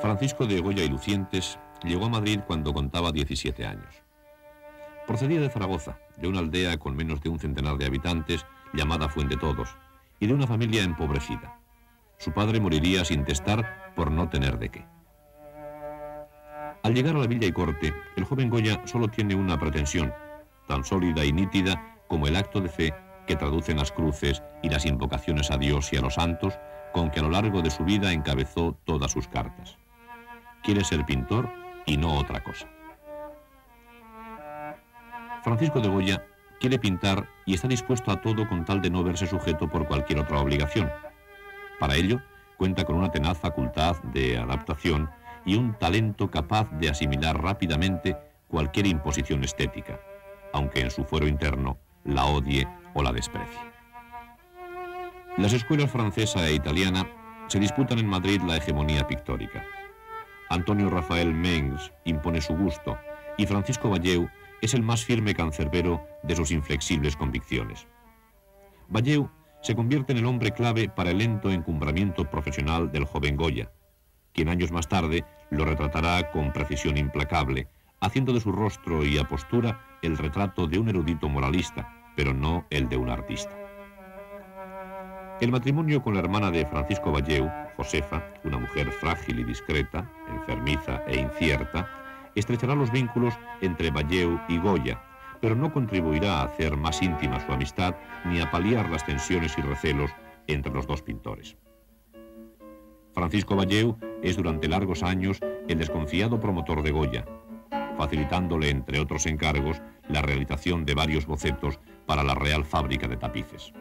Francisco de Goya y Lucientes llegó a Madrid cuando contaba 17 años. Procedía de Zaragoza, de una aldea con menos de un centenar de habitantes llamada Fuentetodos, y de una familia empobrecida. Su padre moriría sin testar por no tener de qué. Al llegar a la villa y corte, el joven Goya solo tiene una pretensión, tan sólida y nítida como el acto de fe que traducen las cruces y las invocaciones a Dios y a los santos con que a lo largo de su vida encabezó todas sus cartas. Quiere ser pintor y no otra cosa. Francisco de Goya quiere pintar y está dispuesto a todo con tal de no verse sujeto por cualquier otra obligación. Para ello, cuenta con una tenaz facultad de adaptación y un talento capaz de asimilar rápidamente cualquier imposición estética, aunque en su fuero interno la odie o la desprecie. Las escuelas francesa e italiana se disputan en Madrid la hegemonía pictórica. Antonio Rafael Mengs impone su gusto y Francisco Valleu es el más firme cancerbero de sus inflexibles convicciones. Valleu se convierte en el hombre clave para el lento encumbramiento profesional del joven Goya, quien años más tarde lo retratará con precisión implacable, haciendo de su rostro y apostura el retrato de un erudito moralista, pero no el de un artista. El matrimonio con la hermana de Francisco Valleu, Josefa, una mujer frágil y discreta, enfermiza e incierta, estrechará los vínculos entre Valleu y Goya, pero no contribuirá a hacer más íntima su amistad ni a paliar las tensiones y recelos entre los dos pintores. Francisco Valleu es durante largos años el desconfiado promotor de Goya, facilitándole, entre otros encargos, la realización de varios bocetos para la Real Fábrica de Tapices.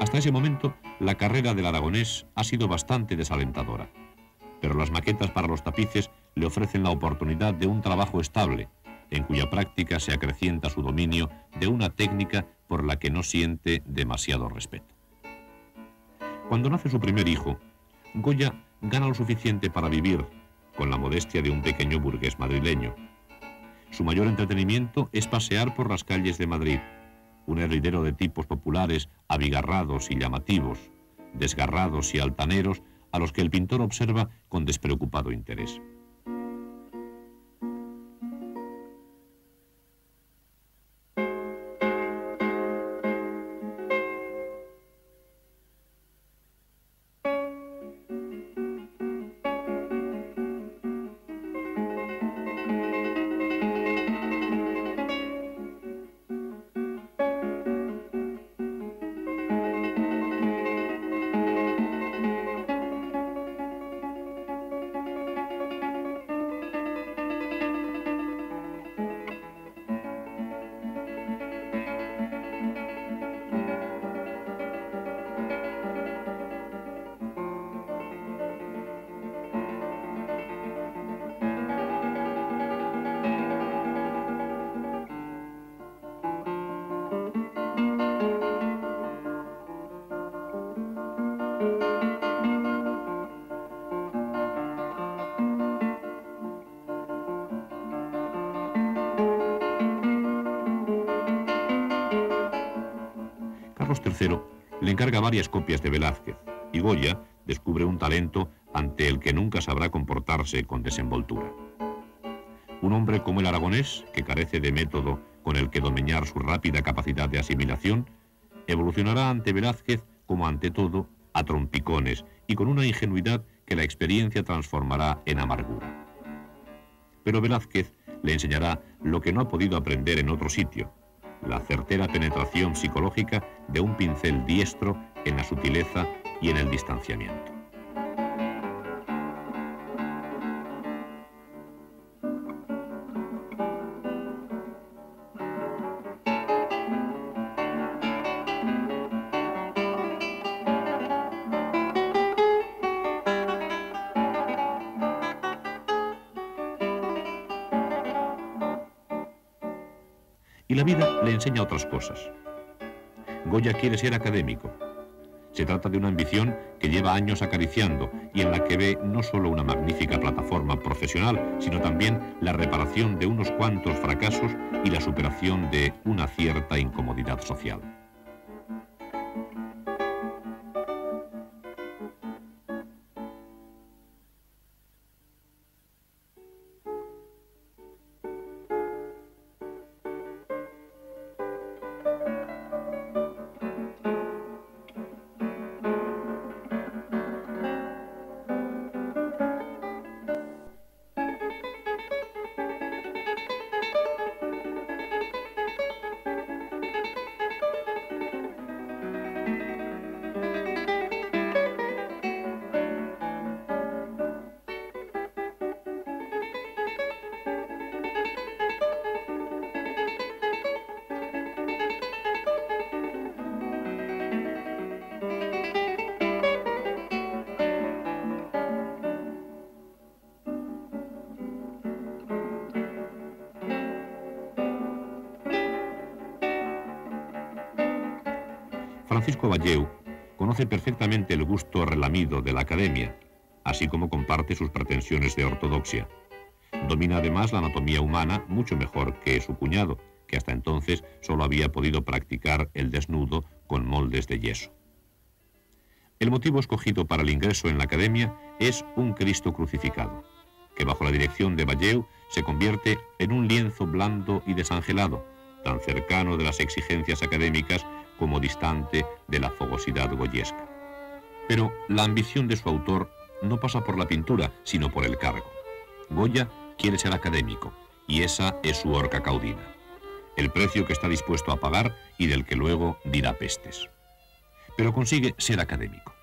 Hasta ese momento, la carrera del aragonés ha sido bastante desalentadora, pero las maquetas para los tapices le ofrecen la oportunidad de un trabajo estable, en cuya práctica se acrecienta su dominio de una técnica por la que no siente demasiado respeto. Cuando nace su primer hijo, Goya gana lo suficiente para vivir, con la modestia de un pequeño burgués madrileño. Su mayor entretenimiento es pasear por las calles de Madrid, un hervidero de tipos populares abigarrados y llamativos, desgarrados y altaneros, a los que el pintor observa con despreocupado interés. Carlos III le encarga varias copias de Velázquez y Goya descubre un talento ante el que nunca sabrá comportarse con desenvoltura. Un hombre como el aragonés, que carece de método con el que domeñar su rápida capacidad de asimilación, evolucionará ante Velázquez como ante todo a trompicones y con una ingenuidad que la experiencia transformará en amargura. Pero Velázquez le enseñará lo que no ha podido aprender en otro sitio: la certera penetración psicológica de un pincel diestro en la sutileza y en el distanciamiento. Y la vida le enseña otras cosas. Goya quiere ser académico. Se trata de una ambición que lleva años acariciando y en la que ve no solo una magnífica plataforma profesional, sino también la reparación de unos cuantos fracasos y la superación de una cierta incomodidad social. Francisco Valleu conoce perfectamente el gusto relamido de la academia, así como comparte sus pretensiones de ortodoxia. Domina además la anatomía humana mucho mejor que su cuñado, que hasta entonces solo había podido practicar el desnudo con moldes de yeso. El motivo escogido para el ingreso en la academia es un Cristo crucificado, que bajo la dirección de Valleu se convierte en un lienzo blando y desangelado, tan cercano de las exigencias académicas como distante de la fogosidad goyesca. Pero la ambición de su autor no pasa por la pintura, sino por el cargo. Goya quiere ser académico, y esa es su horca caudina, el precio que está dispuesto a pagar y del que luego dirá pestes. Pero consigue ser académico.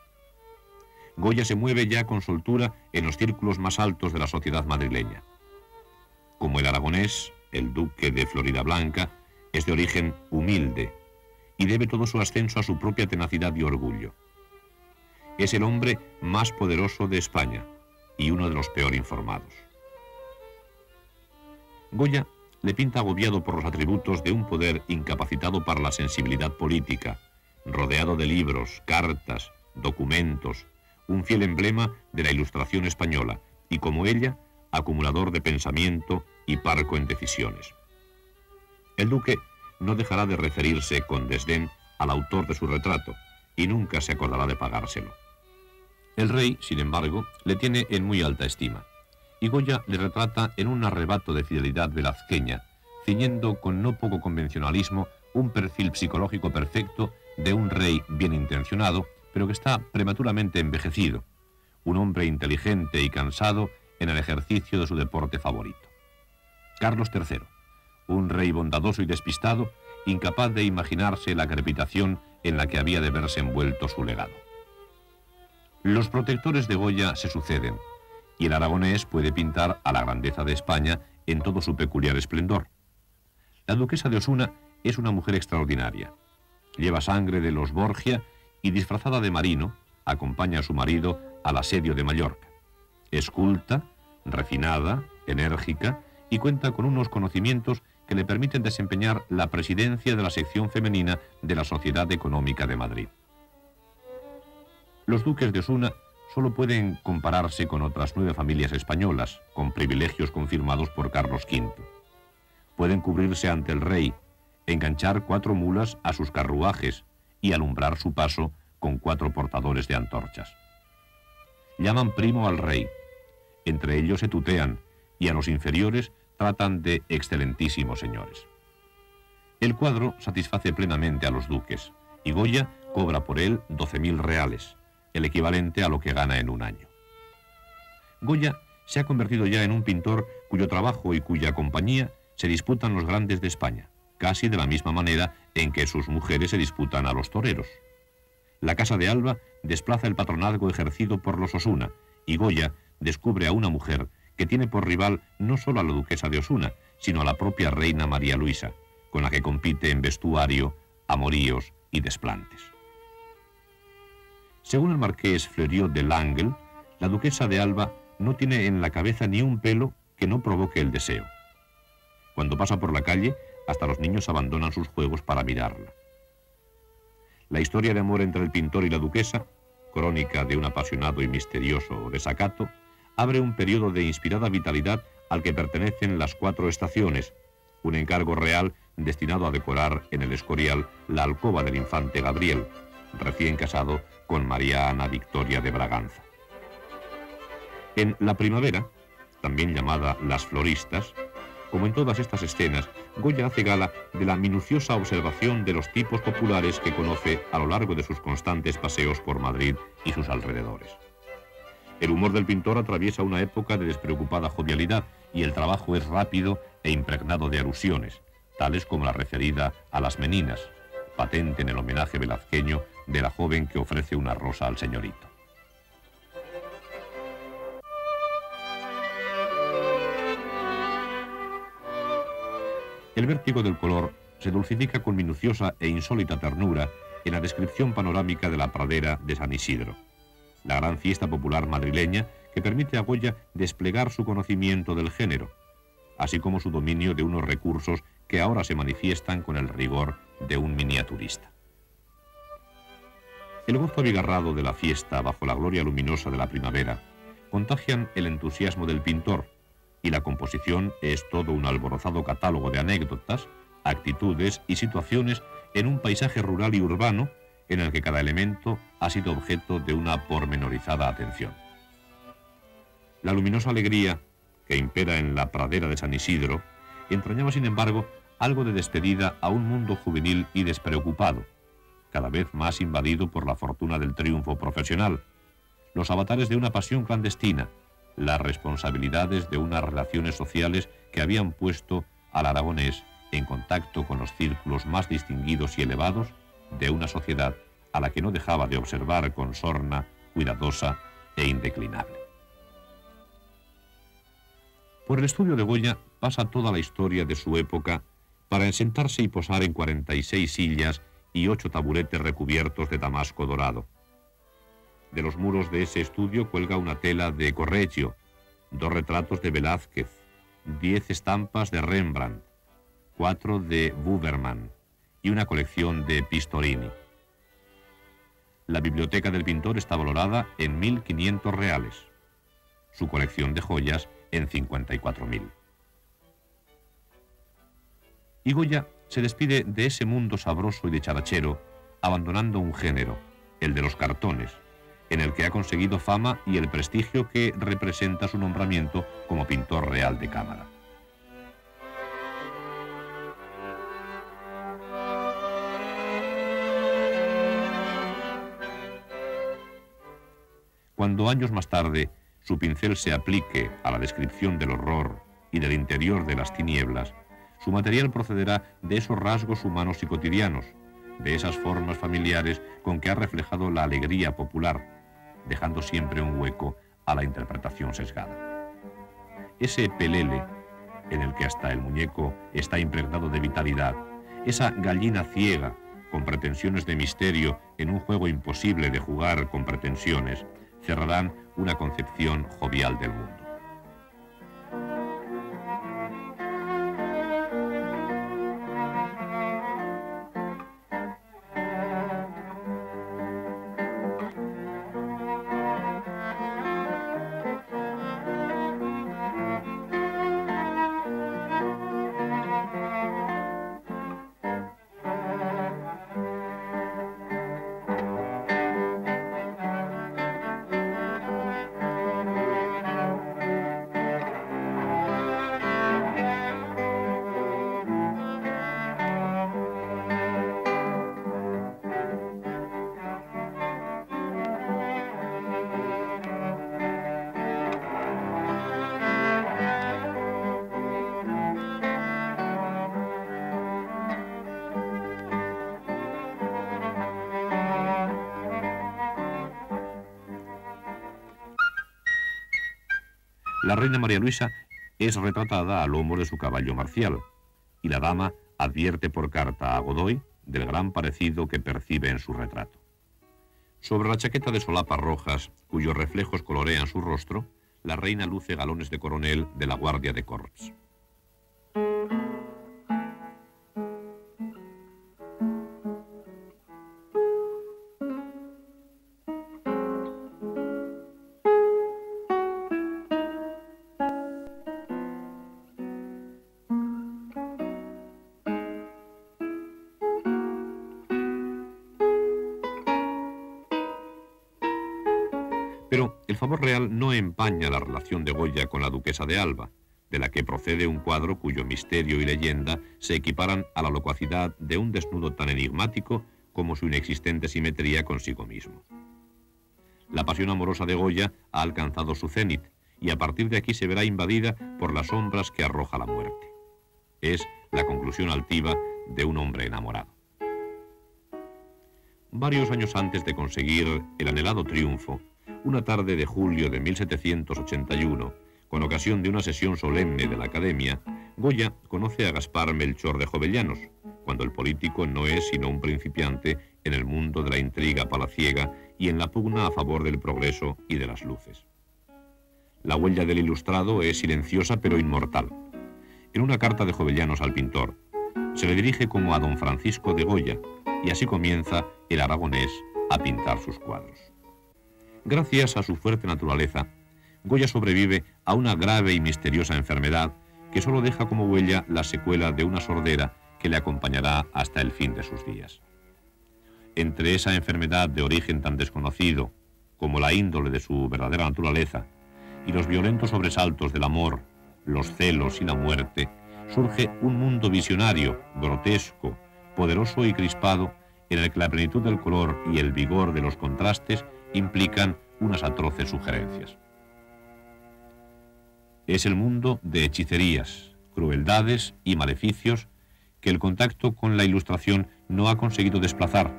Goya se mueve ya con soltura en los círculos más altos de la sociedad madrileña. Como el aragonés, el duque de Floridablanca es de origen humilde, y debe todo su ascenso a su propia tenacidad y orgullo. Es el hombre más poderoso de España y uno de los peor informados. Goya le pinta agobiado por los atributos de un poder incapacitado para la sensibilidad política, rodeado de libros, cartas, documentos, un fiel emblema de la Ilustración española y, como ella, acumulador de pensamiento y parco en decisiones. El duque no dejará de referirse con desdén al autor de su retrato y nunca se acordará de pagárselo. El rey, sin embargo, le tiene en muy alta estima, y Goya le retrata en un arrebato de fidelidad velazqueña, ciñendo con no poco convencionalismo un perfil psicológico perfecto de un rey bien intencionado, pero que está prematuramente envejecido, un hombre inteligente y cansado en el ejercicio de su deporte favorito. Carlos III, un rey bondadoso y despistado, incapaz de imaginarse la crepitación en la que había de verse envuelto su legado. Los protectores de Goya se suceden, y el aragonés puede pintar a la grandeza de España en todo su peculiar esplendor. La duquesa de Osuna es una mujer extraordinaria. Lleva sangre de los Borgia y, disfrazada de marino, acompaña a su marido al asedio de Mallorca. Es culta, refinada, enérgica y cuenta con unos conocimientos que le permiten desempeñar la presidencia de la sección femenina de la Sociedad Económica de Madrid. Los duques de Osuna solo pueden compararse con otras 9 familias españolas, con privilegios confirmados por Carlos V. Pueden cubrirse ante el rey, enganchar 4 mulas a sus carruajes y alumbrar su paso con 4 portadores de antorchas. Llaman primo al rey, entre ellos se tutean, y a los inferiores tratan de excelentísimos señores. El cuadro satisface plenamente a los duques, y Goya cobra por él 12.000 reales, el equivalente a lo que gana en un año. Goya se ha convertido ya en un pintor cuyo trabajo y cuya compañía se disputan los grandes de España, casi de la misma manera en que sus mujeres se disputan a los toreros. La Casa de Alba desplaza el patronazgo ejercido por los Osuna, y Goya descubre a una mujer que tiene por rival no solo a la duquesa de Osuna, sino a la propia reina María Luisa, con la que compite en vestuario, amoríos y desplantes. Según el marqués Fleuriot de Langle, la duquesa de Alba no tiene en la cabeza ni un pelo que no provoque el deseo. Cuando pasa por la calle, Hasta los niños abandonan sus juegos para mirarla. La historia de amor entre el pintor y la duquesa, crónica de un apasionado y misterioso desacato, abre un periodo de inspirada vitalidad al que pertenecen las 4 estaciones, un encargo real destinado a decorar en el Escorial la alcoba del infante Gabriel, recién casado con María Ana Victoria de Braganza. En La Primavera, también llamada Las Floristas, como en todas estas escenas, Goya hace gala de la minuciosa observación de los tipos populares que conoce a lo largo de sus constantes paseos por Madrid y sus alrededores. El humor del pintor atraviesa una época de despreocupada jovialidad y el trabajo es rápido e impregnado de alusiones, tales como la referida a las meninas, patente en el homenaje velazqueño de la joven que ofrece una rosa al señorito. El vértigo del color se dulcifica con minuciosa e insólita ternura en la descripción panorámica de la pradera de San Isidro, la gran fiesta popular madrileña que permite a Goya desplegar su conocimiento del género, así como su dominio de unos recursos que ahora se manifiestan con el rigor de un miniaturista. El gozo abigarrado de la fiesta bajo la gloria luminosa de la primavera contagian el entusiasmo del pintor, y la composición es todo un alborozado catálogo de anécdotas, actitudes y situaciones en un paisaje rural y urbano en el que cada elemento ha sido objeto de una pormenorizada atención. La luminosa alegría que impera en la pradera de San Isidro entrañaba, sin embargo, algo de despedida a un mundo juvenil y despreocupado, cada vez más invadido por la fortuna del triunfo profesional, los avatares de una pasión clandestina, las responsabilidades de unas relaciones sociales que habían puesto al aragonés en contacto con los círculos más distinguidos y elevados de una sociedad a la que no dejaba de observar con sorna, cuidadosa e indeclinable. Por el estudio de Goya pasa toda la historia de su época para sentarse y posar en 46 sillas y 8 taburetes recubiertos de damasco dorado. De los muros de ese estudio cuelga una tela de Correggio, 2 retratos de Velázquez, 10 estampas de Rembrandt, 4 de Wouverman y una colección de Pistorini. La biblioteca del pintor está valorada en 1.500 reales, su colección de joyas en 54.000. Y Goya se despide de ese mundo sabroso y dicharachero, abandonando un género, el de los cartones, en el que ha conseguido fama y el prestigio que representa su nombramiento como pintor real de cámara. Cuando años más tarde su pincel se aplique a la descripción del horror y del interior de las tinieblas, su material procederá de esos rasgos humanos y cotidianos, de esas formas familiares con que ha reflejado la alegría popular, dejando siempre un hueco a la interpretación sesgada. Ese pelele, en el que hasta el muñeco está impregnado de vitalidad, esa gallina ciega, con pretensiones de misterio en un juego imposible de jugar con pretensiones, cerrarán una concepción jovial del mundo. La reina María Luisa es retratada a lomo de su caballo marcial, y la dama advierte por carta a Godoy del gran parecido que percibe en su retrato. Sobre la chaqueta de solapas rojas, cuyos reflejos colorean su rostro, la reina luce galones de coronel de la Guardia de Corps. Pero el favor real no empaña la relación de Goya con la duquesa de Alba, de la que procede un cuadro cuyo misterio y leyenda se equiparan a la locuacidad de un desnudo tan enigmático como su inexistente simetría consigo mismo. La pasión amorosa de Goya ha alcanzado su cénit, y a partir de aquí se verá invadida por las sombras que arroja la muerte. Es la conclusión altiva de un hombre enamorado. Varios años antes de conseguir el anhelado triunfo, una tarde de julio de 1781, con ocasión de una sesión solemne de la Academia, Goya conoce a Gaspar Melchor de Jovellanos, cuando el político no es sino un principiante en el mundo de la intriga palaciega y en la pugna a favor del progreso y de las luces. La huella del ilustrado es silenciosa pero inmortal. En una carta de Jovellanos al pintor, se le dirige como a don Francisco de Goya, y así comienza el aragonés a pintar sus cuadros. Gracias a su fuerte naturaleza, Goya sobrevive a una grave y misteriosa enfermedad que solo deja como huella la secuela de una sordera que le acompañará hasta el fin de sus días. Entre esa enfermedad de origen tan desconocido como la índole de su verdadera naturaleza y los violentos sobresaltos del amor, los celos y la muerte, surge un mundo visionario, grotesco, poderoso y crispado, en el que la plenitud del color y el vigor de los contrastes implican unas atroces sugerencias. Es el mundo de hechicerías, crueldades y maleficios que el contacto con la ilustración no ha conseguido desplazar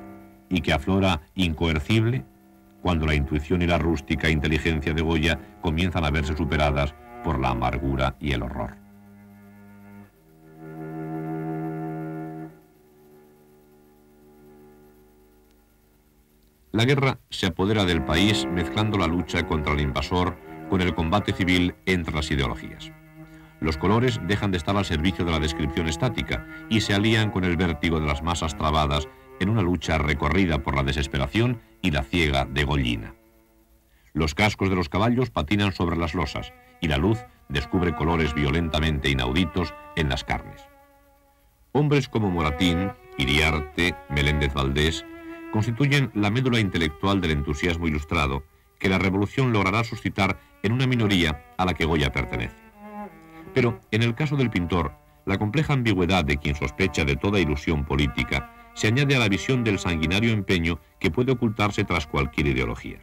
y que aflora incoercible cuando la intuición y la rústica inteligencia de Goya comienzan a verse superadas por la amargura y el horror. La guerra se apodera del país mezclando la lucha contra el invasor con el combate civil entre las ideologías. Los colores dejan de estar al servicio de la descripción estática y se alían con el vértigo de las masas trabadas en una lucha recorrida por la desesperación y la ciega degollina. Los cascos de los caballos patinan sobre las losas y la luz descubre colores violentamente inauditos en las carnes. Hombres como Moratín, Iriarte, Meléndez Valdés constituyen la médula intelectual del entusiasmo ilustrado que la revolución logrará suscitar en una minoría a la que Goya pertenece. Pero, en el caso del pintor, la compleja ambigüedad de quien sospecha de toda ilusión política se añade a la visión del sanguinario empeño que puede ocultarse tras cualquier ideología.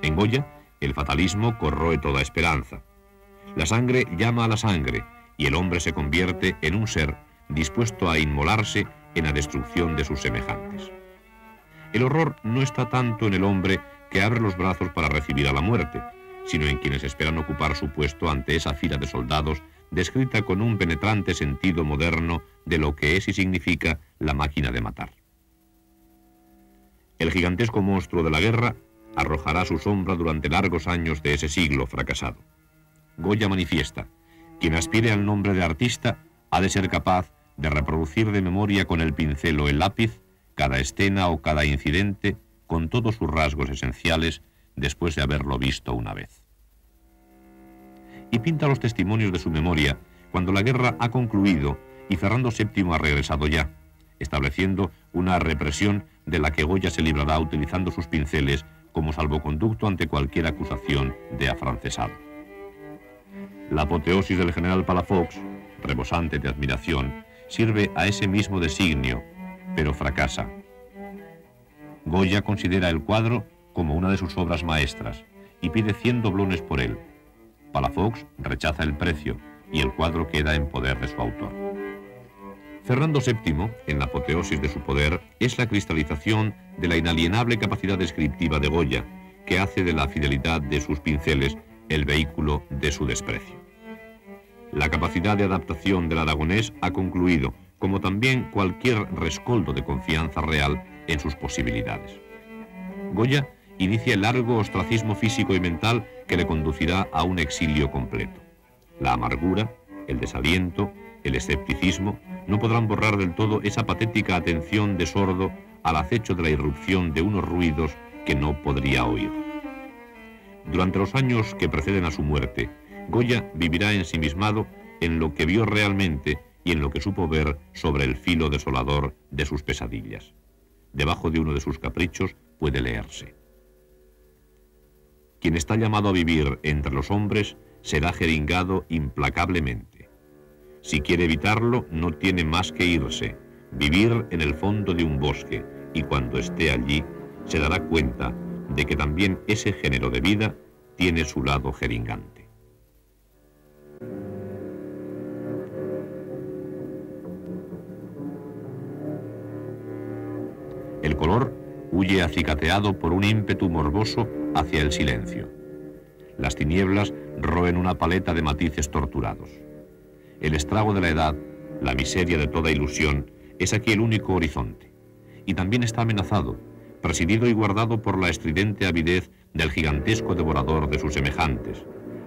En Goya, el fatalismo corroe toda esperanza. La sangre llama a la sangre y el hombre se convierte en un ser dispuesto a inmolarse en la destrucción de sus semejantes. El horror no está tanto en el hombre que abre los brazos para recibir a la muerte, sino en quienes esperan ocupar su puesto ante esa fila de soldados descrita con un penetrante sentido moderno de lo que es y significa la máquina de matar. El gigantesco monstruo de la guerra arrojará su sombra durante largos años de ese siglo fracasado. Goya manifiesta: quien aspire al nombre de artista ha de ser capaz de reproducir de memoria con el pincel o el lápiz cada escena o cada incidente con todos sus rasgos esenciales después de haberlo visto una vez. Y pinta los testimonios de su memoria cuando la guerra ha concluido y Fernando VII ha regresado ya, estableciendo una represión de la que Goya se librará utilizando sus pinceles como salvoconducto ante cualquier acusación de afrancesado. La apoteosis del general Palafox, rebosante de admiración, sirve a ese mismo designio, pero fracasa. Goya considera el cuadro como una de sus obras maestras y pide 100 doblones por él. Palafox rechaza el precio y el cuadro queda en poder de su autor. Fernando VII, en la apoteosis de su poder, es la cristalización de la inalienable capacidad descriptiva de Goya, que hace de la fidelidad de sus pinceles el vehículo de su desprecio. La capacidad de adaptación del aragonés ha concluido, como también cualquier rescoldo de confianza real en sus posibilidades. Goya inicia el largo ostracismo físico y mental que le conducirá a un exilio completo. La amargura, el desaliento, el escepticismo no podrán borrar del todo esa patética atención de sordo al acecho de la irrupción de unos ruidos que no podría oír. Durante los años que preceden a su muerte, Goya vivirá ensimismado en lo que vio realmente y en lo que supo ver sobre el filo desolador de sus pesadillas. Debajo de uno de sus caprichos puede leerse: Quien está llamado a vivir entre los hombres será jeringado implacablemente. Si quiere evitarlo, no tiene más que irse, vivir en el fondo de un bosque, y cuando esté allí, se dará cuenta de que también ese género de vida tiene su lado jeringante. El color huye acicateado por un ímpetu morboso hacia el silencio. Las tinieblas roen una paleta de matices torturados. El estrago de la edad, la miseria de toda ilusión, es aquí el único horizonte. Y también está amenazado, presidido y guardado por la estridente avidez del gigantesco devorador de sus semejantes,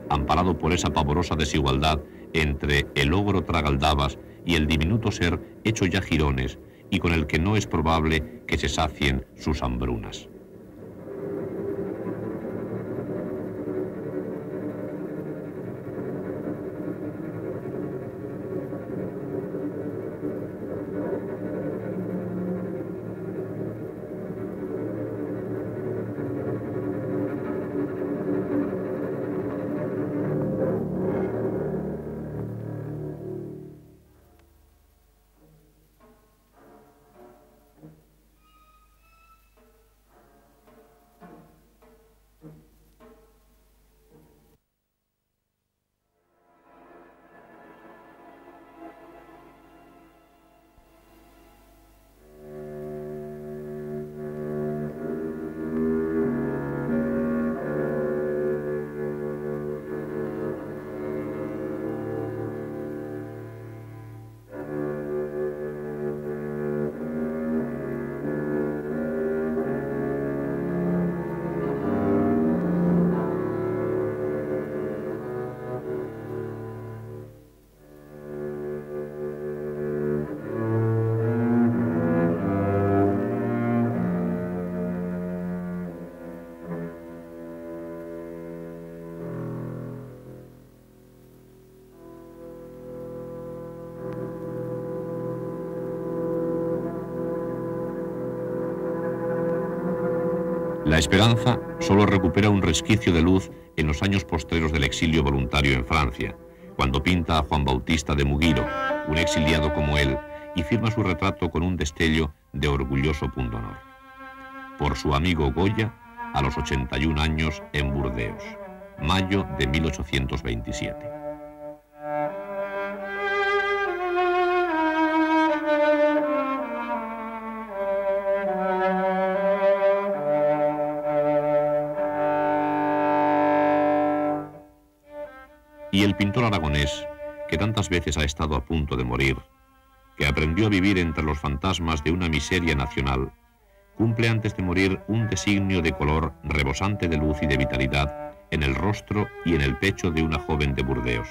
amparado por esa pavorosa desigualdad entre el ogro tragaldabas y el diminuto ser hecho ya jirones y con el que no es probable que se sacien sus hambrunas. La esperanza solo recupera un resquicio de luz en los años postreros del exilio voluntario en Francia, cuando pinta a Juan Bautista de Mugiro, un exiliado como él, y firma su retrato con un destello de orgulloso pundonor. Por su amigo Goya, a los 81 años en Burdeos, mayo de 1827. Y el pintor aragonés, que tantas veces ha estado a punto de morir, que aprendió a vivir entre los fantasmas de una miseria nacional, cumple antes de morir un designio de color rebosante de luz y de vitalidad en el rostro y en el pecho de una joven de Burdeos.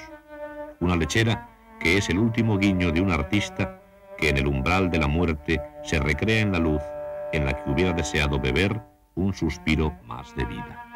Una lechera que es el último guiño de un artista que en el umbral de la muerte se recrea en la luz en la que hubiera deseado beber un suspiro más de vida.